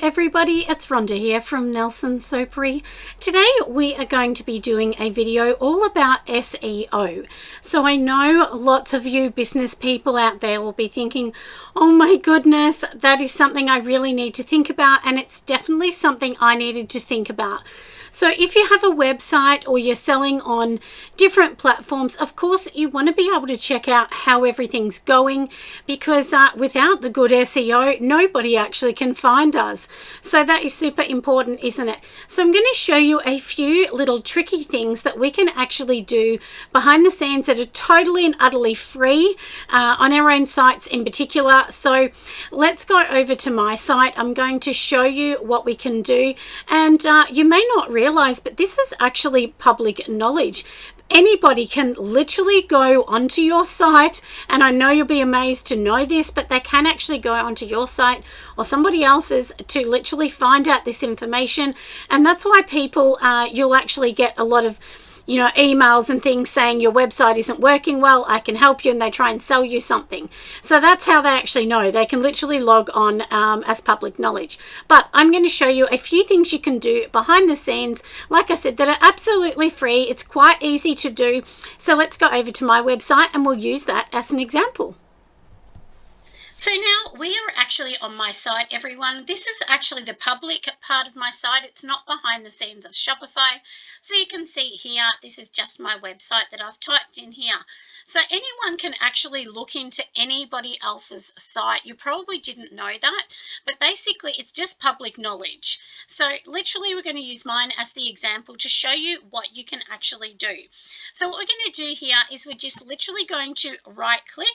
everybody, it's Rhonda here from Nelson Sopery. Today we are going to be doing a video all about SEO. So I know lots of you business people out there will be thinking, oh my goodness, that is something I really need to think about, and it's definitely something I needed to think about. So if you have a website or you're selling on different platforms, of course you want to be able to check out how everything's going, because without the good SEO, nobody actually can find us. So that is super important, isn't it? So I'm going to show you a few little tricky things that we can actually do behind the scenes that are totally and utterly free on our own sites in particular. So let's go over to my site. I'm going to show you what we can do, and you may not realize, but this is actually public knowledge. Anybody can literally go onto your site, and I know you'll be amazed to know this, but they can actually go onto your site or somebody else's to literally find out this information. And that's why people, you'll actually get a lot of emails and things saying your website isn't working well, I can help you, and they try and sell you something. So that's how they actually know. They can literally log on as public knowledge. But I'm going to show you a few things you can do behind the scenes, like I said, that are absolutely free. It's quite easy to do. So let's go over to my website and we'll use that as an example. So now we are actually on my site, everyone. This is actually the public part of my site. It's not behind the scenes of Shopify. So you can see here, this is just my website that I've typed in here. So anyone can actually look into anybody else's site. You probably didn't know that, but basically it's just public knowledge. So literally we're going to use mine as the example to show you what you can actually do. So what we're going to do here is we're just literally going to right click,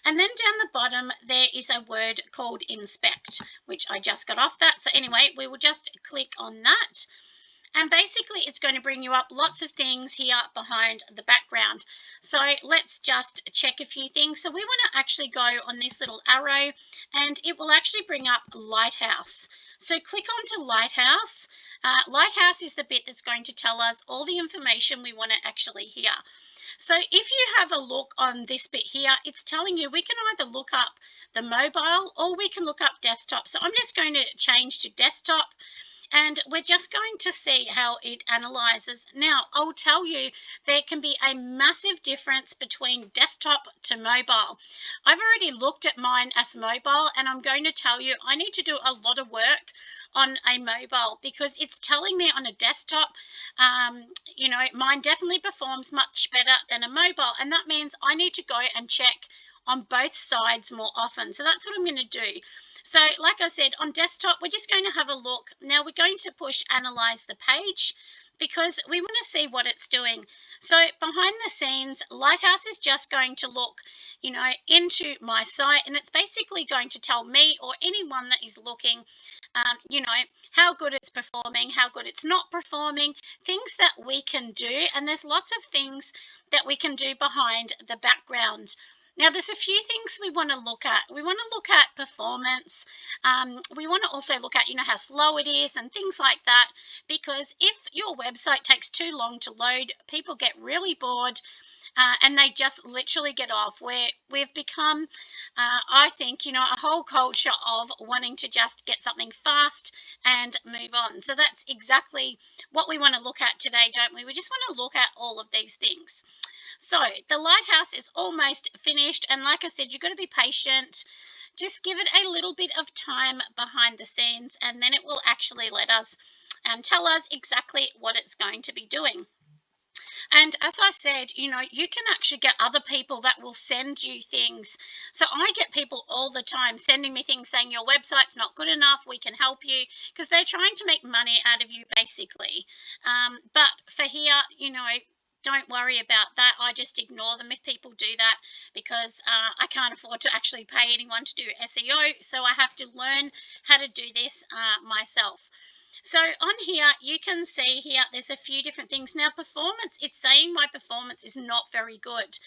and then down the bottom there is a word called inspect, which I just got off that. So anyway, we will just click on that. And basically it's going to bring you up lots of things here behind the background. So let's just check a few things. So we want to actually go on this little arrow, and it will actually bring up Lighthouse. So click onto Lighthouse. Lighthouse is the bit that's going to tell us all the information we want to actually hear. So if you have a look on this bit here, it's telling you we can either look up the mobile or we can look up desktop. So I'm just going to change to desktop, and we're just going to see how it analyzes. Now, I'll tell you, there can be a massive difference between desktop to mobile. I've already looked at mine as mobile, and I'm going to tell you I need to do a lot of work on a mobile, because it's telling me on a desktop, mine definitely performs much better than a mobile, and that means I need to go and check on both sides more often. So that's what I'm going to do. So like I said, on desktop, we're just going to have a look. Now we're going to push analyze the page, because we want to see what it's doing. So behind the scenes, Lighthouse is just going to look, into my site, and it's basically going to tell me or anyone that is looking, how good it's performing, how good it's not performing, things that we can do. And there's lots of things that we can do behind the background. Now, there's a few things we want to look at. We want to look at performance. We want to also look at, how slow it is and things like that, because if your website takes too long to load, people get really bored and they just literally get off. We've become, I think, a whole culture of wanting to just get something fast and move on. So that's exactly what we want to look at today, don't we? We just want to look at all of these things. So the Lighthouse is almost finished, and like I said, you've got to be patient. Just give it a little bit of time behind the scenes, and then it will actually let us and tell us exactly what it's going to be doing. And as I said, you can actually get other people that will send you things. So I get people all the time sending me things saying your website's not good enough, we can help you, because they're trying to make money out of you basically. But for here, don't worry about that. I just ignore them if people do that, because I can't afford to actually pay anyone to do SEO. So I have to learn how to do this myself. So on here, you can see here, there's a few different things. Now, performance, it's saying my performance is not very good.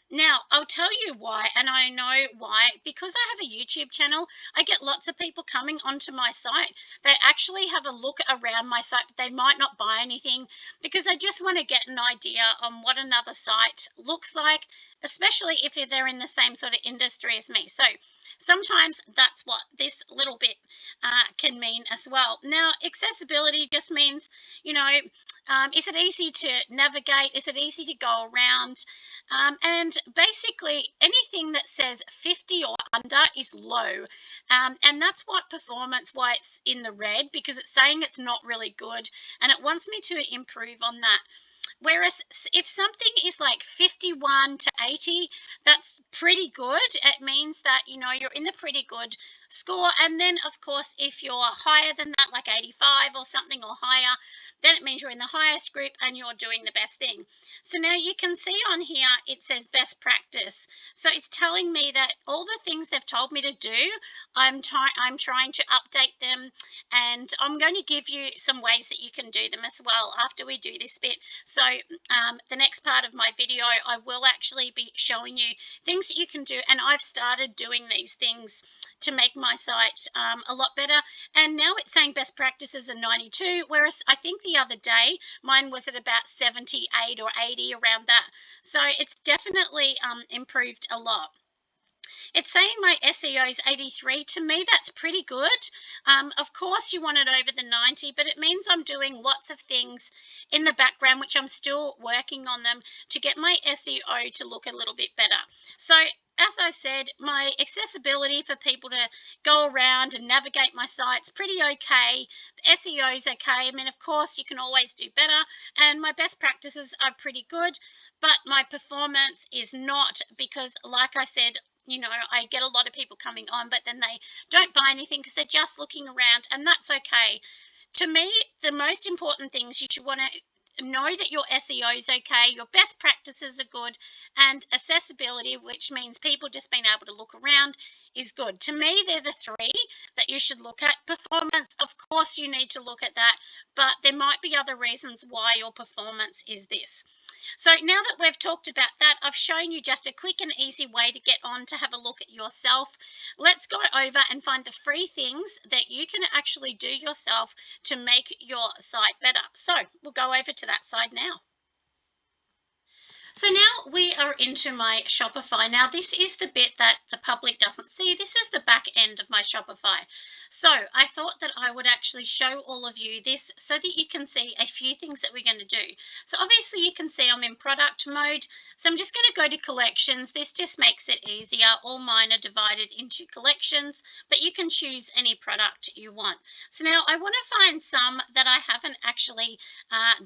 Now, I'll tell you why, and I know why. Because I have a YouTube channel, I get lots of people coming onto my site. They actually have a look around my site, but they might not buy anything, because they just want to get an idea on what another site looks like, especially if they're in the same sort of industry as me. So sometimes that's what this little bit can mean as well. Now, accessibility just means, is it easy to navigate? Is it easy to go around? And basically, anything that says 50 or under is low. And that's why it's in the red, because it's saying it's not really good and it wants me to improve on that. Whereas if something is like 51 to 80, that's pretty good. It means that, you're in the pretty good score. And then, of course, if you're higher than that, like 85 or something or higher, then it means you're in the highest group and you're doing the best thing. So now you can see on here, it says best practice. So it's telling me that all the things they've told me to do, I'm trying to update them, and I'm going to give you some ways that you can do them as well after we do this bit. So the next part of my video, I will actually be showing you things that you can do, and I've started doing these things to make my site a lot better. And now it's saying best practices are 92, whereas I think the other day mine was at about 78 or 80, around that. So it's definitely improved a lot. It's saying my SEO is 83. To me, that's pretty good. Of course, you want it over the 90, but it means I'm doing lots of things in the background, which I'm still working on them to get my SEO to look a little bit better. So, as I said, my accessibility for people to go around and navigate my site's pretty okay. The SEO is okay. I mean, of course, you can always do better. And my best practices are pretty good, but my performance is not, because, like I said, I get a lot of people coming on, but then they don't buy anything because they're just looking around, and that's okay. To me, the most important things, you should want to know that your SEO is okay, your best practices are good, and accessibility, which means people just being able to look around, is good. To me, they're the three that you should look at. Performance, of course, you need to look at that, but there might be other reasons why your performance is this. So now that we've talked about that, I've shown you just a quick and easy way to get on to have a look at yourself. Let's go over and find the free things that you can actually do yourself to make your site better. So we'll go over to that side now. So now we are into my Shopify. Now this is the bit that the public doesn't see. This is the back end of my Shopify. So I thought that I would actually show all of you this so that you can see a few things that we're going to do. So obviously you can see I'm in product mode. So I'm just going to go to collections. This just makes it easier. All mine are divided into collections, but you can choose any product you want. So now I want to find some that I haven't actually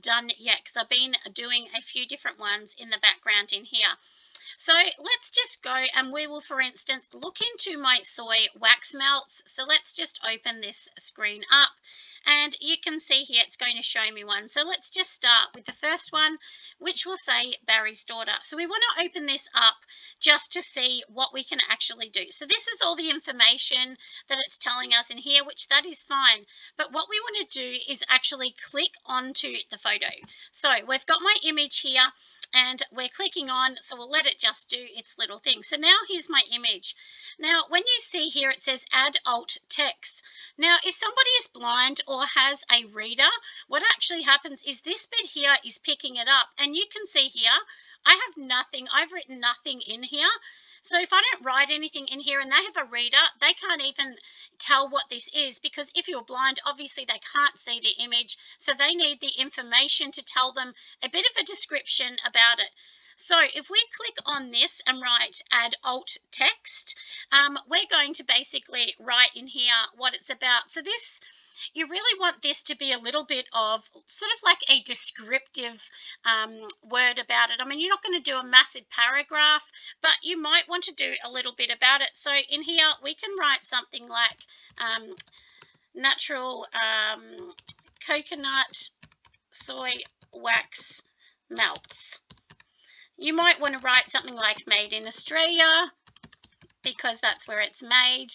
done yet, because I've been doing a few different ones in the background in here. So let's just go, and we will, for instance, look into my soy wax melts. So let's just open this screen up, and you can see here it's going to show me one. So let's just start with the first one, which will say Barry's daughter. So we want to open this up just to see what we can actually do. So this is all the information that it's telling us in here, which that is fine. But what we want to do is actually click onto the photo. So we've got my image here, and we're clicking on, so we'll let it just do its little thing. So now here's my image. Now, when you see here, it says add alt text. Now, if somebody is blind or has a reader, what actually happens is this bit here is picking it up, and you can see here, I have nothing, I've written nothing in here. So if I don't write anything in here and they have a reader, they can't even tell what this is, because if you're blind, obviously they can't see the image. So they need the information to tell them a bit of a description about it. So if we click on this and write add alt text, we're going to basically write in here what it's about. So this, you really want this to be a little bit of sort of like a descriptive word about it. I mean, you're not going to do a massive paragraph, but you might want to do a little bit about it. So in here, we can write something like natural coconut soy wax melts. You might want to write something like made in Australia, because that's where it's made.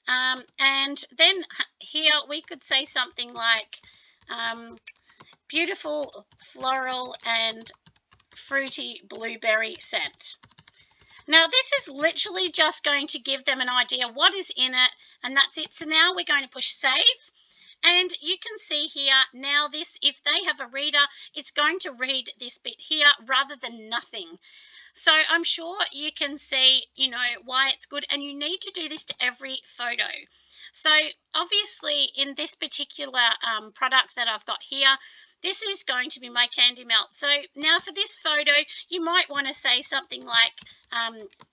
And then here we could say something like beautiful floral and fruity blueberry scent. Now this is literally just going to give them an idea what is in it, and that's it. So now we're going to push save. And you can see here now this, if they have a reader, it's going to read this bit here rather than nothing. So I'm sure you can see, why it's good, and you need to do this to every photo. So obviously in this particular product that I've got here, this is going to be my candy melt. So now for this photo, you might want to say something like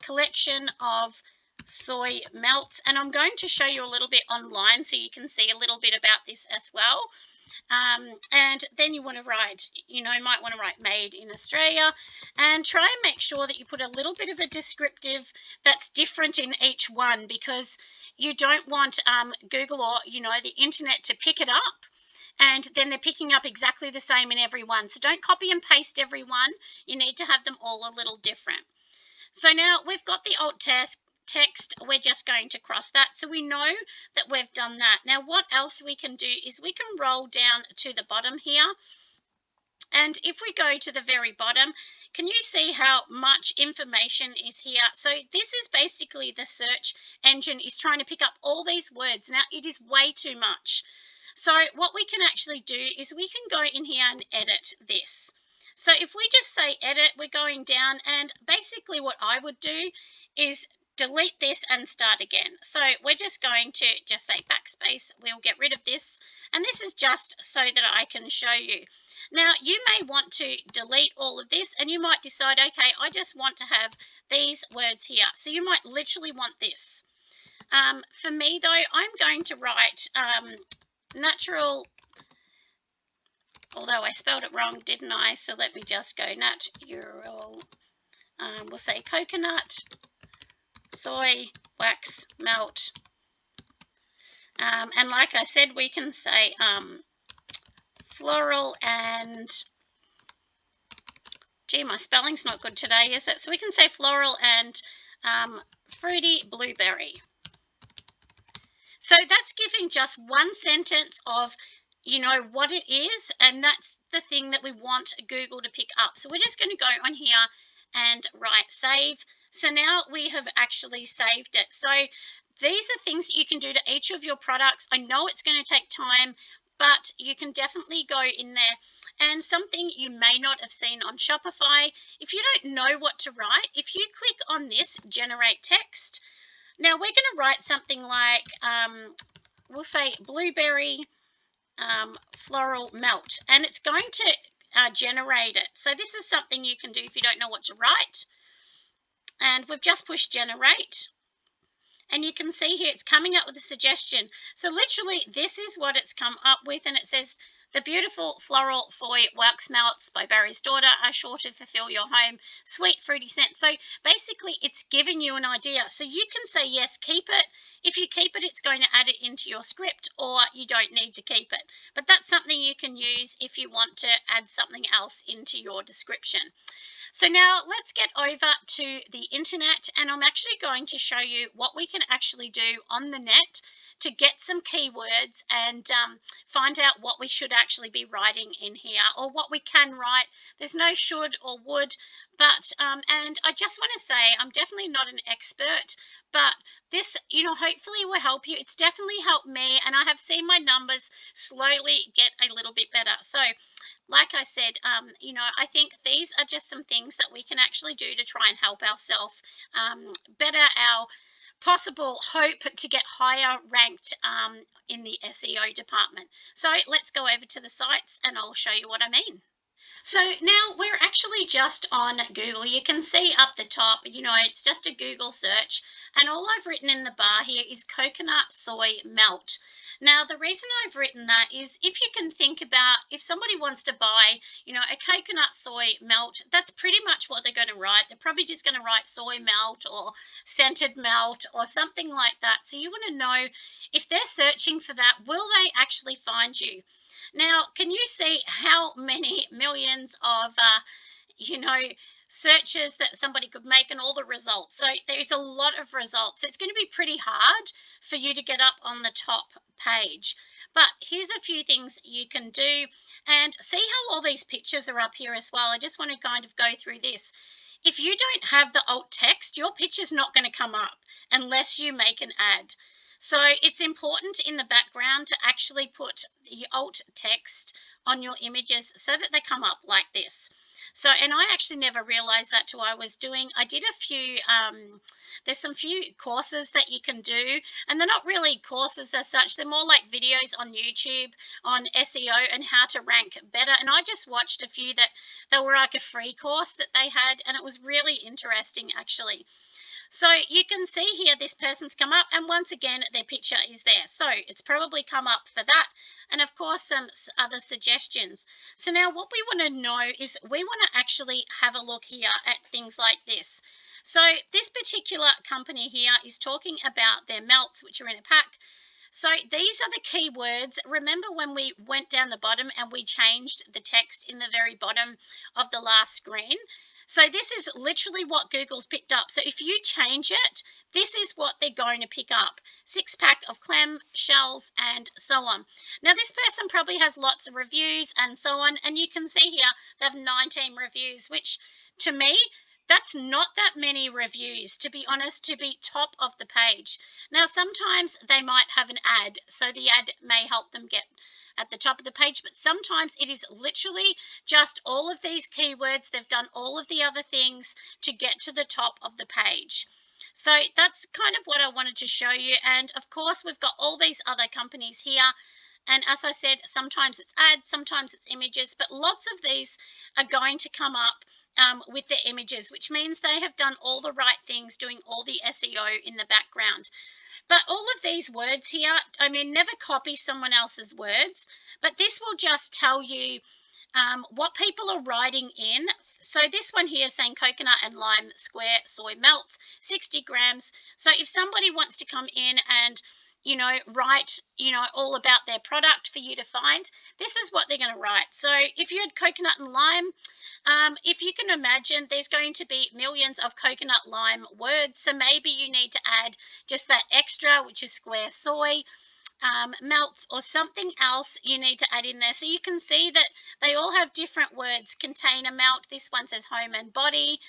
collection of soy melts, and I'm going to show you a little bit online so you can see a little bit about this as well. And then you want to write, might want to write made in Australia, and try and make sure that you put a little bit of a descriptive that's different in each one, because you don't want Google or, the internet to pick it up and then they're picking up exactly the same in every one. So don't copy and paste every one. You need to have them all a little different. So now we've got the alt text, we're just going to cross that. So we know that we've done that. Now what else we can do is we can roll down to the bottom here. And if we go to the very bottom, can you see how much information is here? So this is basically the search engine is trying to pick up all these words. Now it is way too much. So what we can actually do is we can go in here and edit this. So if we just say edit, we're going down, and basically what I would do is delete this and start again. So we're just going to just say backspace. We'll get rid of this. And this is just so that I can show you. Now, you may want to delete all of this, and you might decide, okay, I just want to have these words here. So you might literally want this. For me, though, I'm going to write natural, although I spelled it wrong, didn't I? So let me just go natural. We'll say coconut, soy, wax, melt. And like I said, we can say floral and, gee, my spelling's not good today, is it? So we can say floral and fruity blueberry. So that's giving just one sentence of, what it is, and that's the thing that we want Google to pick up. So we're just going to go on here and write save. So now we have actually saved it. So these are things that you can do to each of your products. I know it's going to take time, but you can definitely go in there. And something you may not have seen on Shopify, if you don't know what to write, if you click on this, generate text, now we're going to write something like, we'll say blueberry floral melt, and it's going to generate it. So this is something you can do if you don't know what to write. And we've just pushed generate. And you can see here it's coming up with a suggestion. So literally this is what it's come up with, and it says the beautiful floral soy wax melts by Barry's daughter are sure to fulfill your home sweet fruity scent. So basically it's giving you an idea. So you can say yes, keep it. If you keep it, it's going to add it into your script, or you don't need to keep it. But that's something you can use if you want to add something else into your description. So now let's get over to the internet, and I'm actually going to show you what we can actually do on the net to get some keywords and find out what we should actually be writing in here, or what we can write. There's no should or would, but and I just want to say I'm definitely not an expert, but this, hopefully will help you. It's definitely helped me, and I have seen my numbers slowly get a little bit better. So like I said, I think these are just some things that we can actually do to try and help ourselves better our possible hope to get higher ranked in the SEO department. So let's go over to the sites and I'll show you what I mean. So now we're actually just on Google. You can see up the top, it's just a Google search, and all I've written in the bar here is coconut soy melt. Now, the reason I've written that is if you can think about if somebody wants to buy, a coconut soy melt, that's pretty much what they're going to write. They're probably just going to write soy melt or scented melt or something like that. So you want to know if they're searching for that, will they actually find you? Now, can you see how many millions of, searches that somebody could make and all the results? So there's a lot of results. It's going to be pretty hard for you to get up on the top page. But here's a few things you can do, and see how all these pictures are up here as well. I just want to kind of go through this. If you don't have the alt text, your picture's not going to come up unless you make an ad. So it's important in the background to actually put the alt text on your images so that they come up like this. So, and I actually never realized that till I did a few, there's some few courses that you can do, and they're not really courses as such. They're more like videos on YouTube on SEO and how to rank better. And I just watched a few that were like a free course that they had, and it was really interesting actually. So you can see here this person's come up, and once again their picture is there, so it's probably come up for that, and of course some other suggestions. So now what we want to know is we want to actually have a look here at things like this. So this particular company here is talking about their melts, which are in a pack. So these are the keywords. Remember when we went down the bottom and we changed the text in the very bottom of the last screen? So this is literally what Google's picked up. So if you change it, this is what they're going to pick up. 6-pack of clam shells and so on. Now this person probably has lots of reviews and so on, and you can see here they have 19 reviews, which to me, that's not that many reviews, to be honest, to be top of the page. Now, sometimes they might have an ad, so the ad may help them get at the top of the page, but sometimes it is literally just all of these keywords. They've done all of the other things to get to the top of the page. So that's kind of what I wanted to show you. And of course, we've got all these other companies here. And as I said, sometimes it's ads, sometimes it's images, but lots of these are going to come up with the images, which means they have done all the right things, doing all the SEO in the background. But all of these words here, I mean, never copy someone else's words, but this will just tell you what people are writing in. So this one here is saying coconut and lime square soy melts, 60 grams. So if somebody wants to come in and write, all about their product for you to find, this is what they're going to write. So if you had coconut and lime, if you can imagine, there's going to be millions of coconut lime words. So maybe you need to add just that extra, which is square soy, melts, or something else you need to add in there. So you can see that they all have different words. Container melt, this one says home and body,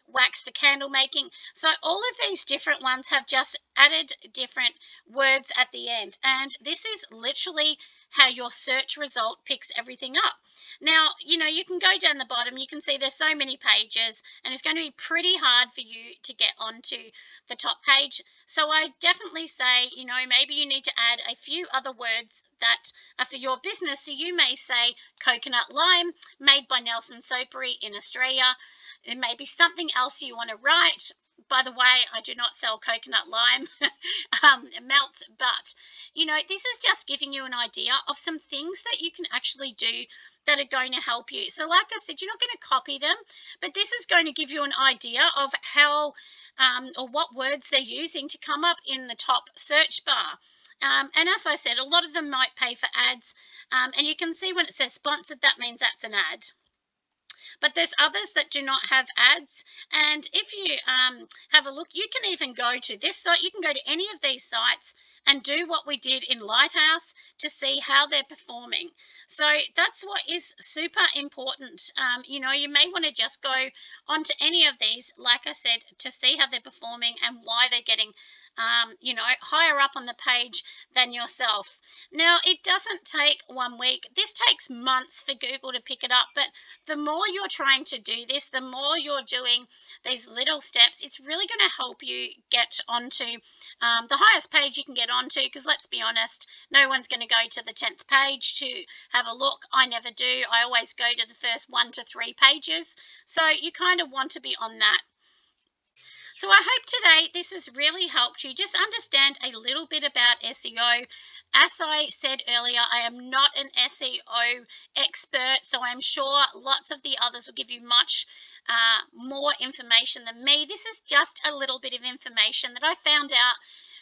wax for candle making. So all of these different ones have just added different words at the end, and this is literally how your search result picks everything up. Now, you can go down the bottom, you can see there's so many pages, and it's going to be pretty hard for you to get onto the top page. So I definitely say, maybe you need to add a few other words that are for your business. So you may say coconut lime made by Nelson Sopery in Australia. It may be something else you want to write. By the way, I do not sell coconut lime melt, but this is just giving you an idea of some things that you can actually do that are going to help you. So like I said, you're not going to copy them, but this is going to give you an idea of how or what words they're using to come up in the top search bar. And as I said, a lot of them might pay for ads, and you can see when it says sponsored, that means that's an ad. But there's others that do not have ads, and if you have a look, you can even go to this site, you can go to any of these sites and do what we did in Lighthouse to see how they're performing. So that's what is super important. You may want to just go onto any of these, like I said, to see how they're performing and why they're getting higher up on the page than yourself. Now, it doesn't take 1 week. This takes months for Google to pick it up, but the more you're trying to do this, the more you're doing these little steps, it's really going to help you get onto the highest page you can get onto, because let's be honest, no one's going to go to the 10th page to have a look. I never do. I always go to the first 1 to 3 pages. So you kind of want to be on that. So I hope today this has really helped you just understand a little bit about SEO. As I said earlier, I am not an SEO expert, so I'm sure lots of the others will give you much more information than me. This is just a little bit of information that I found out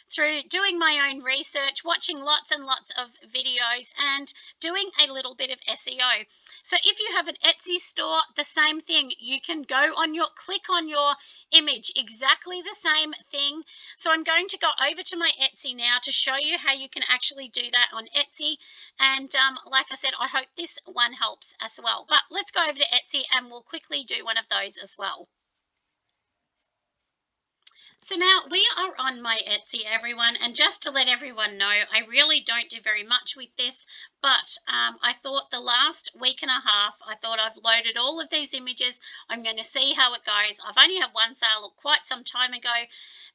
through doing my own research, watching lots and lots of videos, and doing a little bit of SEO. So if you have an Etsy store, the same thing. You can go on click on your image, exactly the same thing. So I'm going to go over to my Etsy now to show you how you can actually do that on Etsy. And like I said, I hope this one helps as well. But let's go over to Etsy and we'll quickly do one of those as well. So now we are on my Etsy, everyone, and just to let everyone know, I really don't do very much with this, but I thought the last week and a half, I thought I've loaded all of these images. I'm going to see how it goes. I've only had one sale quite some time ago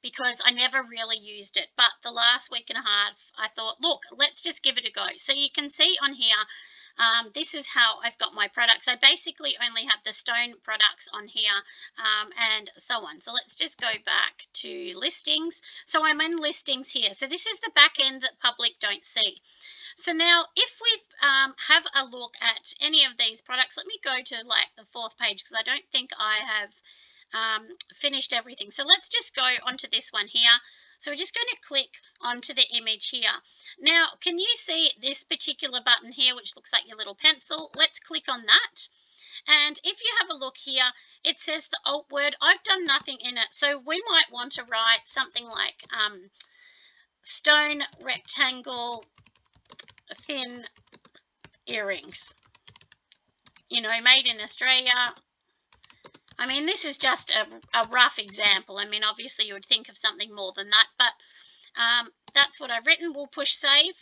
because I never really used it, but the last week and a half, I thought, look, let's just give it a go. So you can see on here, this is how I've got my products. I basically only have the stone products on here and so on. So let's just go back to listings. So I'm in listings here. So this is the back end that public don't see. So now if we have a look at any of these products, let me go to like the 4th page because I don't think I have finished everything. So let's just go onto this one here. So we're just going to click onto the image here. Now, can you see this particular button here, which looks like your little pencil? Let's click on that. And if you have a look here, it says the alt word. I've done nothing in it. So we might want to write something like stone rectangle thin earrings. You know, made in Australia. I mean, this is just a rough example. I mean, obviously you would think of something more than that, but that's what I've written. We'll push save.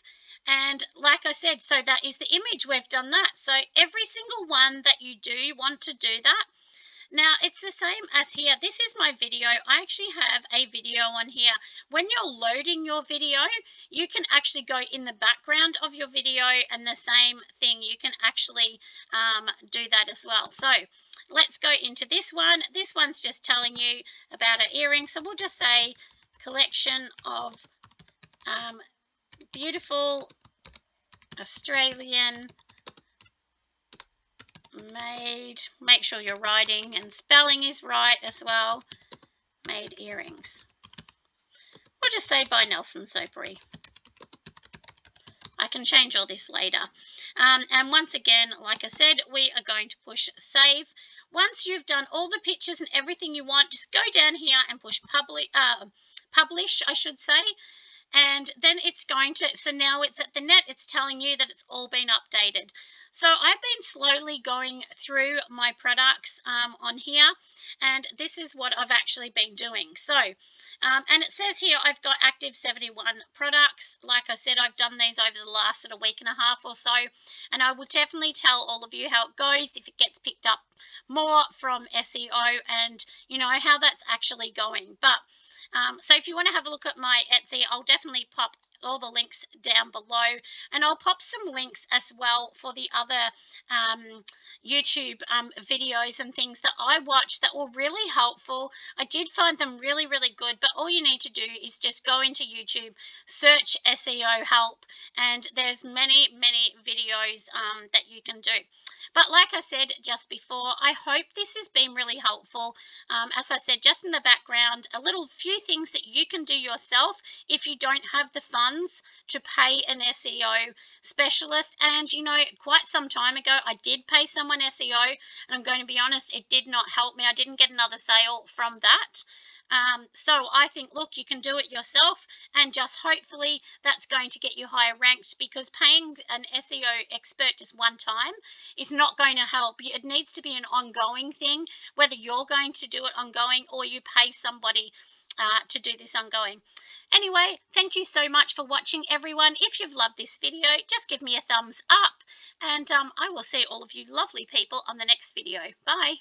And like I said, so that is the image. We've done that. So every single one that you do want to do that. Now, it's the same as here. This is my video. I actually have a video on here. When you're loading your video, you can actually go in the background of your video and the same thing. You can actually do that as well. So let's go into this one. This one's just telling you about an earring. So we'll just say collection of beautiful Australian made, make sure your writing and spelling is right as well, made earrings. We'll just say by Nelson Sopery. I can change all this later. And once again, like I said, we are going to push save. Once you've done all the pictures and everything you want, just go down here and push publish, I should say. And then it's going to, so now it's at the net, it's telling you that it's all been updated. So I've been slowly going through my products on here, and this is what I've actually been doing. So, and it says here I've got active 71 products. Like I said, I've done these over the last sort of week and a half or so, and I will definitely tell all of you how it goes if it gets picked up more from SEO and, you know, how that's actually going. But so if you want to have a look at my Etsy, I'll definitely pop all the links down below, and I'll pop some links as well for the other YouTube videos and things that I watch that were really helpful. I did find them really, really good, but all you need to do is just go into YouTube, search SEO help, and there's many, many videos that you can do. But like I said just before, I hope this has been really helpful. As I said, just in the background, a little few things that you can do yourself if you don't have the funds to pay an SEO specialist. And, you know, quite some time ago, I did pay someone SEO, and I'm going to be honest, it did not help me. I didn't get another sale from that. So I think, look, you can do it yourself, and just hopefully that's going to get you higher ranked, because paying an SEO expert just one time is not going to help. It needs to be an ongoing thing, whether you're going to do it ongoing or you pay somebody to do this ongoing. Anyway, thank you so much for watching, everyone. If you've loved this video, just give me a thumbs up, and I will see all of you lovely people on the next video. Bye.